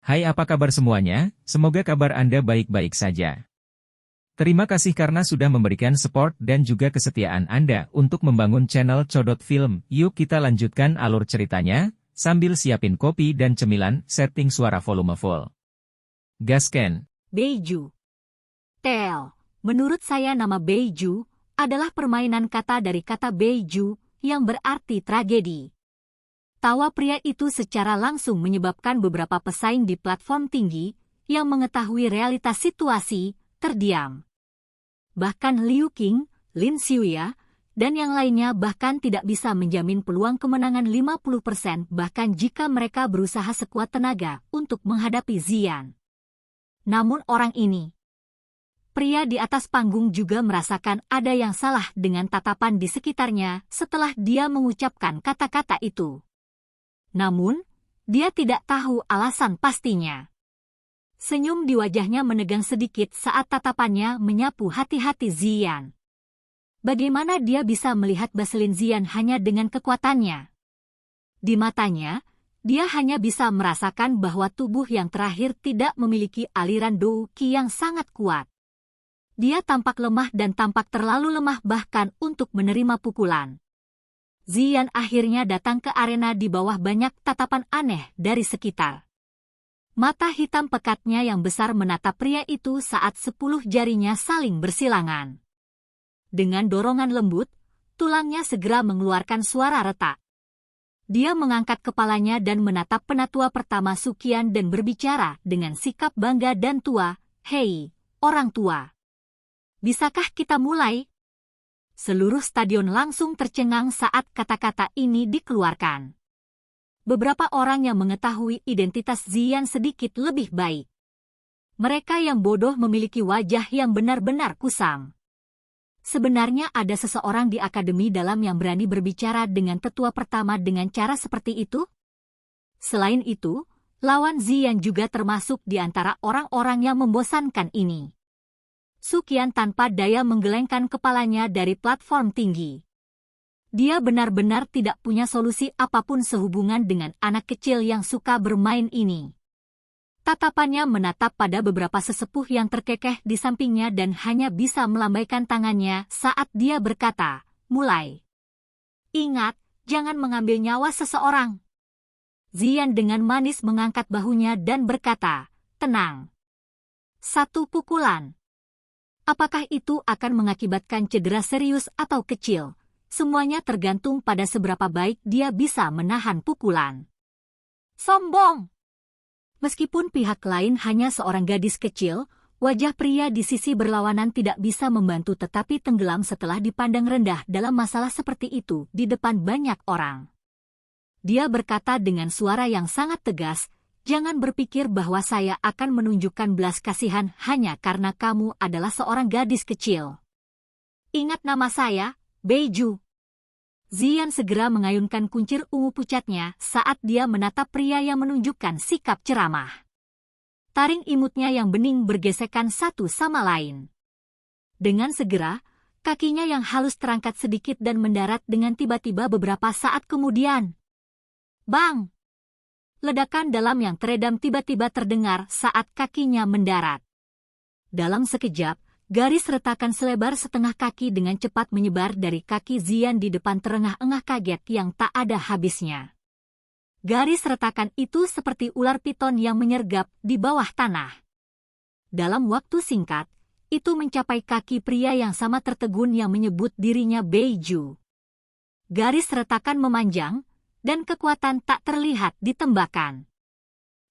Hai, apa kabar semuanya? Semoga kabar Anda baik-baik saja. Terima kasih karena sudah memberikan support dan juga kesetiaan Anda untuk membangun channel Codot Film. Yuk kita lanjutkan alur ceritanya, sambil siapin kopi dan cemilan, setting suara volume full. Gasken. Beiju. Tel. Menurut saya nama Beiju adalah permainan kata dari kata Beiju yang berarti tragedi. Tawa pria itu secara langsung menyebabkan beberapa pesaing di platform tinggi yang mengetahui realitas situasi terdiam. Bahkan Liu Qing, Lin Xiuya, dan yang lainnya bahkan tidak bisa menjamin peluang kemenangan 50% bahkan jika mereka berusaha sekuat tenaga untuk menghadapi Ziyan. Namun orang ini, pria di atas panggung juga merasakan ada yang salah dengan tatapan di sekitarnya setelah dia mengucapkan kata-kata itu. Namun, dia tidak tahu alasan pastinya. Senyum di wajahnya menegang sedikit saat tatapannya menyapu hati-hati Ziyan. Bagaimana dia bisa melihat Baselin Ziyan hanya dengan kekuatannya? Di matanya, dia hanya bisa merasakan bahwa tubuh yang terakhir tidak memiliki aliran Dou Qi yang sangat kuat. Dia tampak lemah dan tampak terlalu lemah bahkan untuk menerima pukulan. Ziyan akhirnya datang ke arena di bawah banyak tatapan aneh dari sekitar. Mata hitam pekatnya yang besar menatap pria itu saat 10 jarinya saling bersilangan. Dengan dorongan lembut, tulangnya segera mengeluarkan suara retak. Dia mengangkat kepalanya dan menatap penatua pertama Suqian dan berbicara dengan sikap bangga dan tua, "Hei, orang tua. Bisakah kita mulai?" Seluruh stadion langsung tercengang saat kata-kata ini dikeluarkan. Beberapa orang yang mengetahui identitas Ziyan sedikit lebih baik. Mereka yang bodoh memiliki wajah yang benar-benar kusam. Sebenarnya ada seseorang di akademi dalam yang berani berbicara dengan tetua pertama dengan cara seperti itu? Selain itu, lawan Ziyan juga termasuk di antara orang-orang yang membosankan ini. Suqian tanpa daya menggelengkan kepalanya dari platform tinggi. Dia benar-benar tidak punya solusi apapun sehubungan dengan anak kecil yang suka bermain ini. Tatapannya menatap pada beberapa sesepuh yang terkekeh di sampingnya dan hanya bisa melambaikan tangannya saat dia berkata, "Mulai. Ingat, jangan mengambil nyawa seseorang." Ziyan dengan manis mengangkat bahunya dan berkata, "Tenang. 1 pukulan. Apakah itu akan mengakibatkan cedera serius atau kecil? Semuanya tergantung pada seberapa baik dia bisa menahan pukulan." Sombong! Meskipun pihak lain hanya seorang gadis kecil, wajah pria di sisi berlawanan tidak bisa membantu tetapi tenggelam setelah dipandang rendah dalam masalah seperti itu di depan banyak orang. Dia berkata dengan suara yang sangat tegas, "Jangan berpikir bahwa saya akan menunjukkan belas kasihan hanya karena kamu adalah seorang gadis kecil. Ingat nama saya, Beiju." Ziyan segera mengayunkan kuncir ungu pucatnya saat dia menatap pria yang menunjukkan sikap ceramah. Taring imutnya yang bening bergesekan satu sama lain. Dengan segera, kakinya yang halus terangkat sedikit dan mendarat dengan tiba-tiba beberapa saat kemudian. Bang! Ledakan dalam yang teredam tiba-tiba terdengar saat kakinya mendarat. Dalam sekejap, garis retakan selebar setengah kaki dengan cepat menyebar dari kaki Ziyan di depan terengah-engah kaget yang tak ada habisnya. Garis retakan itu seperti ular piton yang menyergap di bawah tanah. Dalam waktu singkat, itu mencapai kaki pria yang sama tertegun yang menyebut dirinya Beiju. Garis retakan memanjang, dan kekuatan tak terlihat ditembakkan.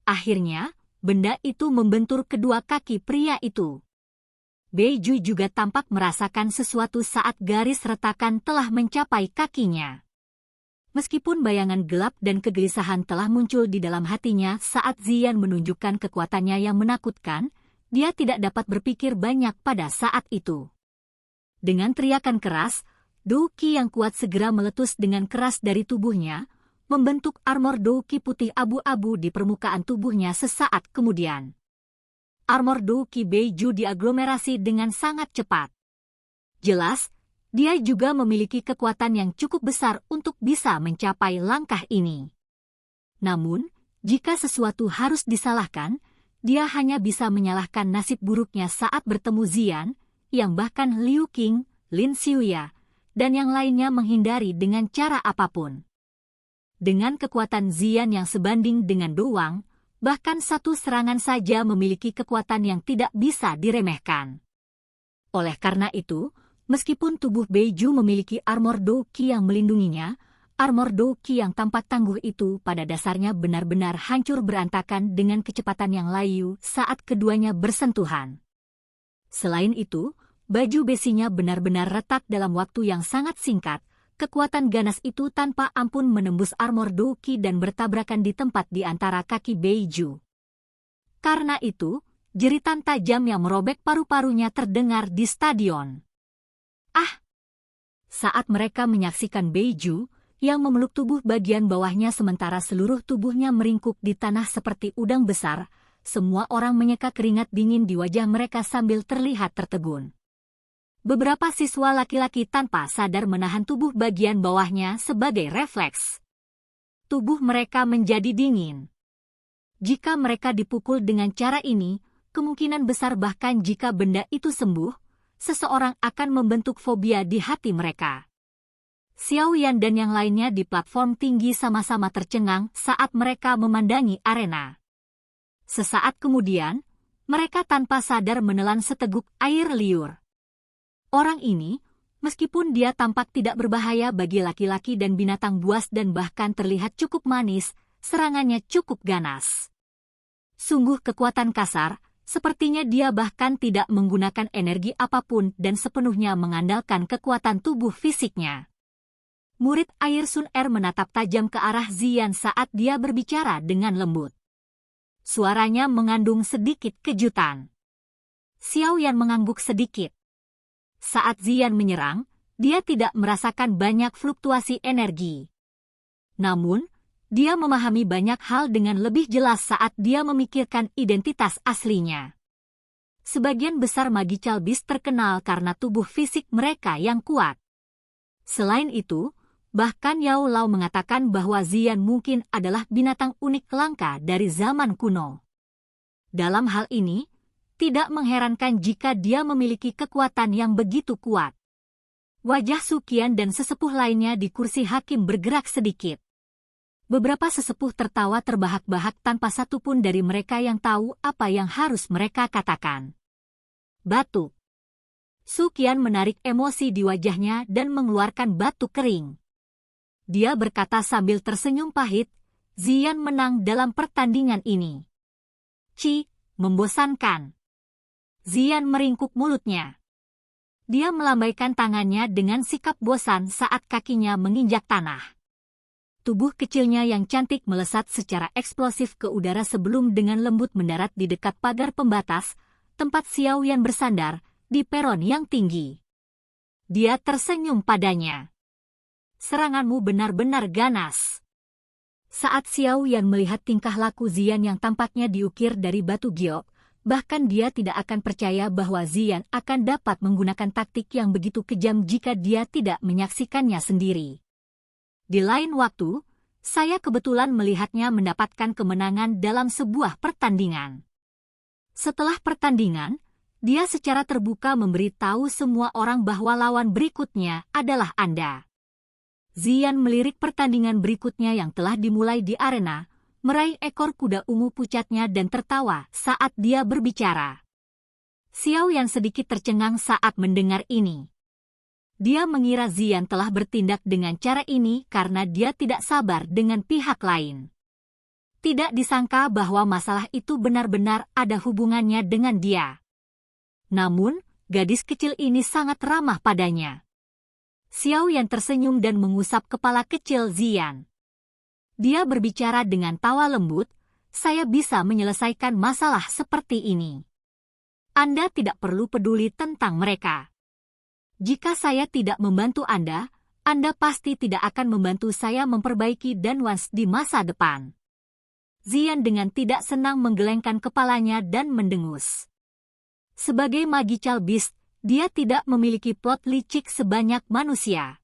Akhirnya, benda itu membentur kedua kaki pria itu. Beiju juga tampak merasakan sesuatu saat garis retakan telah mencapai kakinya. Meskipun bayangan gelap dan kegelisahan telah muncul di dalam hatinya saat Ziyan menunjukkan kekuatannya yang menakutkan, dia tidak dapat berpikir banyak pada saat itu. Dengan teriakan keras, Dou Qi yang kuat segera meletus dengan keras dari tubuhnya, membentuk armor Dou Qi putih abu-abu di permukaan tubuhnya sesaat kemudian. Armor Dou Qi Beiju diaglomerasi dengan sangat cepat. Jelas, dia juga memiliki kekuatan yang cukup besar untuk bisa mencapai langkah ini. Namun, Jika sesuatu harus disalahkan, dia hanya bisa menyalahkan nasib buruknya saat bertemu Ziyan, yang bahkan Liu Qing, Lin Xiuya, dan yang lainnya menghindari dengan cara apapun. Dengan kekuatan Ziyan yang sebanding dengan Dowang, bahkan satu serangan saja memiliki kekuatan yang tidak bisa diremehkan. Oleh karena itu, meskipun tubuh Beiju memiliki armor Do Qi yang melindunginya, armor Do Qi yang tampak tangguh itu pada dasarnya benar-benar hancur berantakan dengan kecepatan yang layu saat keduanya bersentuhan. Selain itu, baju besinya benar-benar retak dalam waktu yang sangat singkat. Kekuatan ganas itu tanpa ampun menembus armor Do Qi dan bertabrakan di tempat di antara kaki Beiju. Karena itu, jeritan tajam yang merobek paru-parunya terdengar di stadion. Ah! Saat mereka menyaksikan Beiju, yang memeluk tubuh bagian bawahnya sementara seluruh tubuhnya meringkuk di tanah seperti udang besar, semua orang menyeka keringat dingin di wajah mereka sambil terlihat tertegun. Beberapa siswa laki-laki tanpa sadar menahan tubuh bagian bawahnya sebagai refleks. Tubuh mereka menjadi dingin. Jika mereka dipukul dengan cara ini, kemungkinan besar bahkan jika benda itu sembuh, seseorang akan membentuk fobia di hati mereka. Xiao Yan dan yang lainnya di platform tinggi sama-sama tercengang saat mereka memandangi arena. Sesaat kemudian, mereka tanpa sadar menelan seteguk air liur. Orang ini, meskipun dia tampak tidak berbahaya bagi laki-laki dan binatang buas dan bahkan terlihat cukup manis, serangannya cukup ganas. Sungguh kekuatan kasar, sepertinya dia bahkan tidak menggunakan energi apapun dan sepenuhnya mengandalkan kekuatan tubuh fisiknya. Murid Air Sun Er menatap tajam ke arah Ziyan saat dia berbicara dengan lembut. Suaranya mengandung sedikit kejutan. Xiao Yan mengangguk sedikit. Saat Ziyan menyerang, dia tidak merasakan banyak fluktuasi energi. Namun, dia memahami banyak hal dengan lebih jelas saat dia memikirkan identitas aslinya. Sebagian besar Magical Beast terkenal karena tubuh fisik mereka yang kuat. Selain itu, bahkan Yao Lao mengatakan bahwa Ziyan mungkin adalah binatang unik langka dari zaman kuno. Dalam hal ini, tidak mengherankan jika dia memiliki kekuatan yang begitu kuat. Wajah Suqian dan sesepuh lainnya di kursi hakim bergerak sedikit. Beberapa sesepuh tertawa terbahak-bahak tanpa satupun dari mereka yang tahu apa yang harus mereka katakan. Batuk. Suqian menarik emosi di wajahnya dan mengeluarkan batuk kering. Dia berkata sambil tersenyum pahit, Ziyan menang dalam pertandingan ini. Membosankan. Ziyan meringkuk mulutnya. Dia melambaikan tangannya dengan sikap bosan saat kakinya menginjak tanah. Tubuh kecilnya yang cantik melesat secara eksplosif ke udara sebelum dengan lembut mendarat di dekat pagar pembatas, tempat Xiao Yan bersandar, di peron yang tinggi. Dia tersenyum padanya. Seranganmu benar-benar ganas. Saat Xiao Yan melihat tingkah laku Ziyan yang tampaknya diukir dari batu giok, bahkan dia tidak akan percaya bahwa Ziyan akan dapat menggunakan taktik yang begitu kejam jika dia tidak menyaksikannya sendiri. Di lain waktu, saya kebetulan melihatnya mendapatkan kemenangan dalam sebuah pertandingan. Setelah pertandingan, dia secara terbuka memberitahu semua orang bahwa lawan berikutnya adalah Anda. Ziyan melirik pertandingan berikutnya yang telah dimulai di arena, meraih ekor kuda ungu pucatnya dan tertawa saat dia berbicara. Xiao Yan sedikit tercengang saat mendengar ini. Dia mengira Ziyan telah bertindak dengan cara ini karena dia tidak sabar dengan pihak lain. Tidak disangka bahwa masalah itu benar-benar ada hubungannya dengan dia. Namun, gadis kecil ini sangat ramah padanya. Xiao Yan tersenyum dan mengusap kepala kecil Ziyan. Dia berbicara dengan tawa lembut, saya bisa menyelesaikan masalah seperti ini. Anda tidak perlu peduli tentang mereka. Jika saya tidak membantu Anda pasti tidak akan membantu saya memperbaiki Danwans di masa depan. Ziyan dengan tidak senang menggelengkan kepalanya dan mendengus. Sebagai Magical Beast, dia tidak memiliki plot licik sebanyak manusia.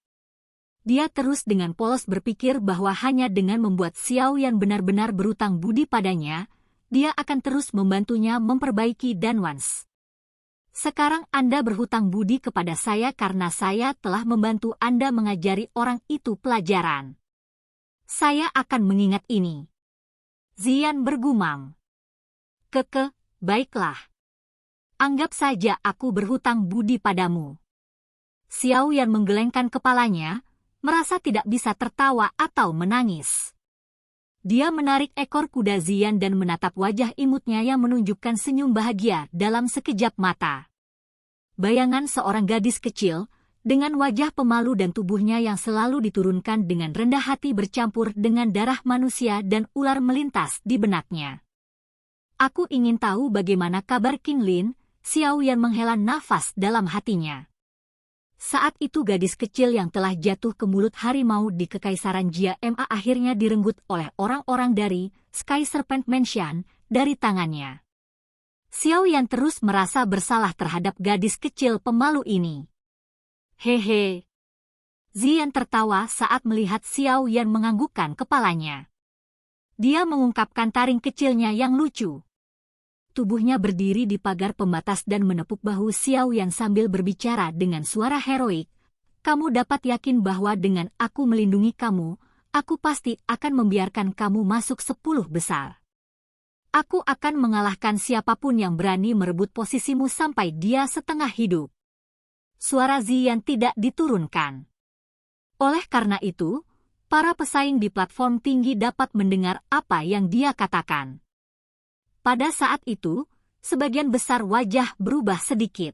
Dia terus dengan polos berpikir bahwa hanya dengan membuat Xiao Yan benar-benar berutang budi padanya, dia akan terus membantunya memperbaiki Danwans. Sekarang Anda berhutang budi kepada saya karena saya telah membantu Anda mengajari orang itu pelajaran. Saya akan mengingat ini. Ziyan bergumam. Baiklah. Anggap saja aku berhutang budi padamu. Xiao Yan menggelengkan kepalanya, merasa tidak bisa tertawa atau menangis. Dia menarik ekor kuda Ziyan dan menatap wajah imutnya yang menunjukkan senyum bahagia dalam sekejap mata. Bayangan seorang gadis kecil, dengan wajah pemalu dan tubuhnya yang selalu diturunkan dengan rendah hati bercampur dengan darah manusia dan ular melintas di benaknya. Aku ingin tahu bagaimana kabar King Lin, Xiao Yan menghela nafas dalam hatinya. Saat itu gadis kecil yang telah jatuh ke mulut harimau di Kekaisaran Jia Ma akhirnya direnggut oleh orang-orang dari Sky Serpent Mansion dari tangannya. Xiao Yan terus merasa bersalah terhadap gadis kecil pemalu ini. Hehe. Ziyan tertawa saat melihat Xiao Yan menganggukkan kepalanya. Dia mengungkapkan taring kecilnya yang lucu. Tubuhnya berdiri di pagar pembatas dan menepuk bahu Xiao Yan sambil berbicara dengan suara heroik. Kamu dapat yakin bahwa dengan aku melindungi kamu, aku pasti akan membiarkan kamu masuk 10 besar. Aku akan mengalahkan siapapun yang berani merebut posisimu sampai dia setengah hidup. Suara Ziyan tidak diturunkan. Oleh karena itu, para pesaing di platform tinggi dapat mendengar apa yang dia katakan. Pada saat itu, sebagian besar wajah berubah sedikit.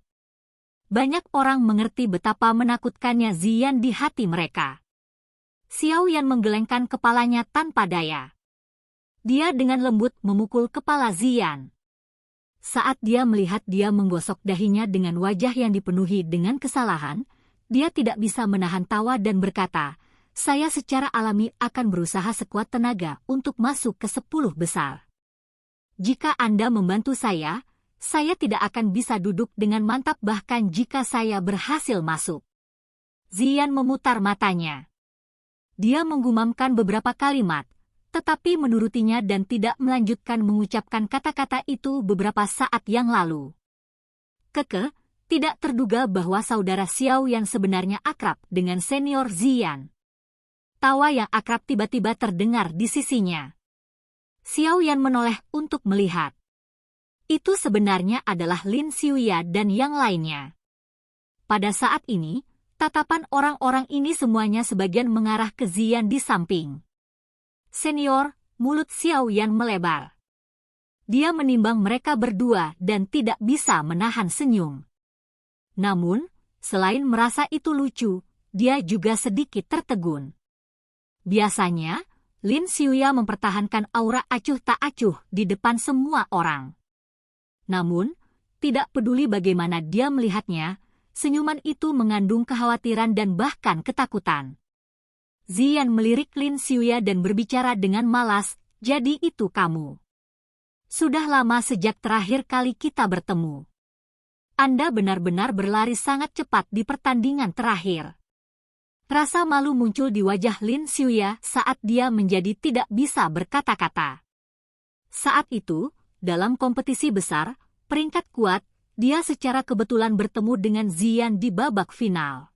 Banyak orang mengerti betapa menakutkannya Ziyan di hati mereka. Xiao Yan menggelengkan kepalanya tanpa daya. Dia dengan lembut memukul kepala Ziyan. Saat dia melihat dia menggosok dahinya dengan wajah yang dipenuhi dengan kesalahan, dia tidak bisa menahan tawa dan berkata, saya secara alami akan berusaha sekuat tenaga untuk masuk ke 10 besar. Jika Anda membantu saya tidak akan bisa duduk dengan mantap bahkan jika saya berhasil masuk. Ziyan memutar matanya. Dia menggumamkan beberapa kalimat, tetapi menurutinya dan tidak melanjutkan mengucapkan kata-kata itu beberapa saat yang lalu. Tidak terduga bahwa saudara Xiao yang sebenarnya akrab dengan senior Ziyan. Tawa yang akrab tiba-tiba terdengar di sisinya. Xiao Yan menoleh untuk melihat. Itu sebenarnya adalah Lin Xiuya dan yang lainnya. Pada saat ini, tatapan orang-orang ini semuanya sebagian mengarah ke Ziyan di samping. Senior, mulut Xiao Yan melebar. Dia menimbang mereka berdua dan tidak bisa menahan senyum. Namun, selain merasa itu lucu, dia juga sedikit tertegun. Biasanya, Lin Xiuya mempertahankan aura acuh tak acuh di depan semua orang. Namun, tidak peduli bagaimana dia melihatnya, senyuman itu mengandung kekhawatiran dan bahkan ketakutan. Ziyan melirik Lin Xiuya dan berbicara dengan malas, jadi itu kamu. Sudah lama sejak terakhir kali kita bertemu. Anda benar-benar berlari sangat cepat di pertandingan terakhir. Rasa malu muncul di wajah Lin Xiuya saat dia menjadi tidak bisa berkata-kata. Saat itu, dalam kompetisi besar, peringkat kuat, dia secara kebetulan bertemu dengan Ziyan di babak final.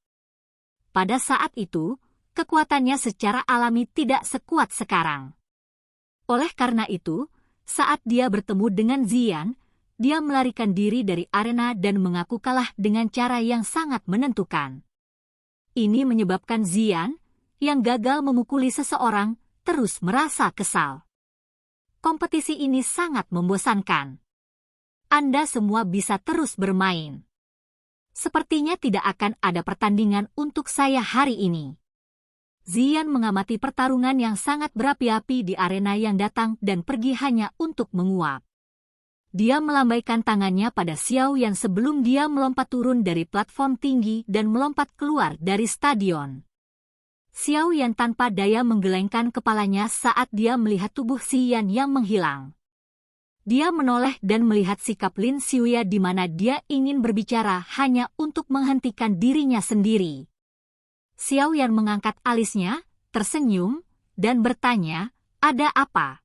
Pada saat itu, kekuatannya secara alami tidak sekuat sekarang. Oleh karena itu, saat dia bertemu dengan Ziyan, dia melarikan diri dari arena dan mengaku kalah dengan cara yang sangat menentukan. Ini menyebabkan Ziyan, yang gagal memukuli seseorang, terus merasa kesal. Kompetisi ini sangat membosankan. Anda semua bisa terus bermain. Sepertinya tidak akan ada pertandingan untuk saya hari ini. Ziyan mengamati pertarungan yang sangat berapi-api di arena yang datang dan pergi hanya untuk menguap. Dia melambaikan tangannya pada Xiao Yan sebelum dia melompat turun dari platform tinggi dan melompat keluar dari stadion. Xiao Yan tanpa daya menggelengkan kepalanya saat dia melihat tubuh Ziyan yang menghilang. Dia menoleh dan melihat sikap Lin Xiuya di mana dia ingin berbicara hanya untuk menghentikan dirinya sendiri. Xiao Yan mengangkat alisnya, tersenyum, dan bertanya, ada apa?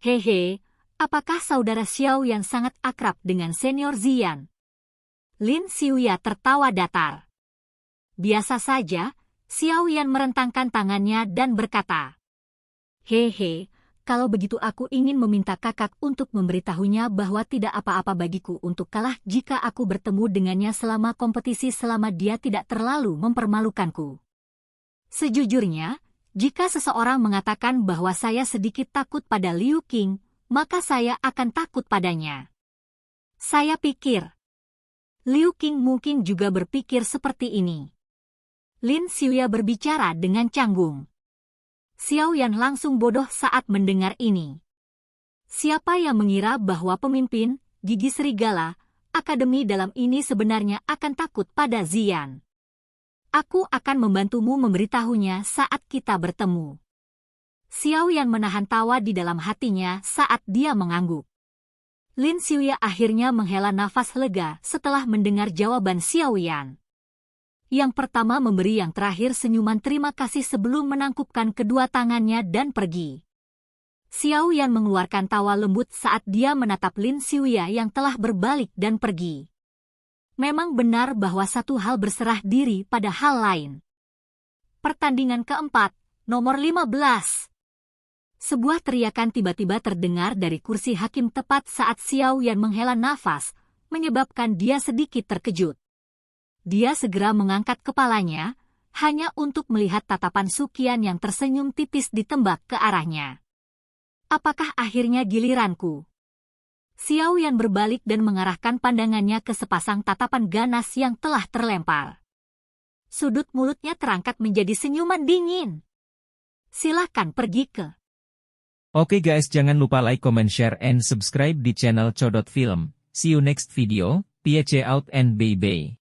Hehe, apakah saudara Xiao Yan sangat akrab dengan senior Ziyan? Lin Xiuya tertawa datar. Biasa saja, Xiao Yan merentangkan tangannya dan berkata, hehe, kalau begitu aku ingin meminta kakak untuk memberitahunya bahwa tidak apa-apa bagiku untuk kalah jika aku bertemu dengannya selama kompetisi selama dia tidak terlalu mempermalukanku. Sejujurnya, jika seseorang mengatakan bahwa saya sedikit takut pada Liu Qing, maka saya akan takut padanya. Saya pikir, Liu Qing mungkin juga berpikir seperti ini. Lin Xiuya berbicara dengan canggung. Xiao Yan langsung bodoh saat mendengar ini. Siapa yang mengira bahwa pemimpin, gigi serigala, akademi dalam ini sebenarnya akan takut pada Ziyan? Aku akan membantumu memberitahunya saat kita bertemu. Xiao Yan menahan tawa di dalam hatinya saat dia mengangguk. Lin Xiuya akhirnya menghela nafas lega setelah mendengar jawaban Xiao Yan. Yang pertama memberi yang terakhir senyuman terima kasih sebelum menangkupkan kedua tangannya dan pergi. Xiao Yan mengeluarkan tawa lembut saat dia menatap Lin Xiuya yang telah berbalik dan pergi. Memang benar bahwa satu hal berserah diri pada hal lain. Pertandingan keempat, nomor 15. Sebuah teriakan tiba-tiba terdengar dari kursi hakim tepat saat Xiao Yan menghela nafas, menyebabkan dia sedikit terkejut. Dia segera mengangkat kepalanya, hanya untuk melihat tatapan Suqian yang tersenyum tipis ditembak ke arahnya. Apakah akhirnya giliranku? Xiao Yan berbalik dan mengarahkan pandangannya ke sepasang tatapan ganas yang telah terlempar. Sudut mulutnya terangkat menjadi senyuman dingin. Silakan pergi ke. Oke guys, jangan lupa like, comment, share, and subscribe di channel Codot Film. See you next video, peace out and bye-bye.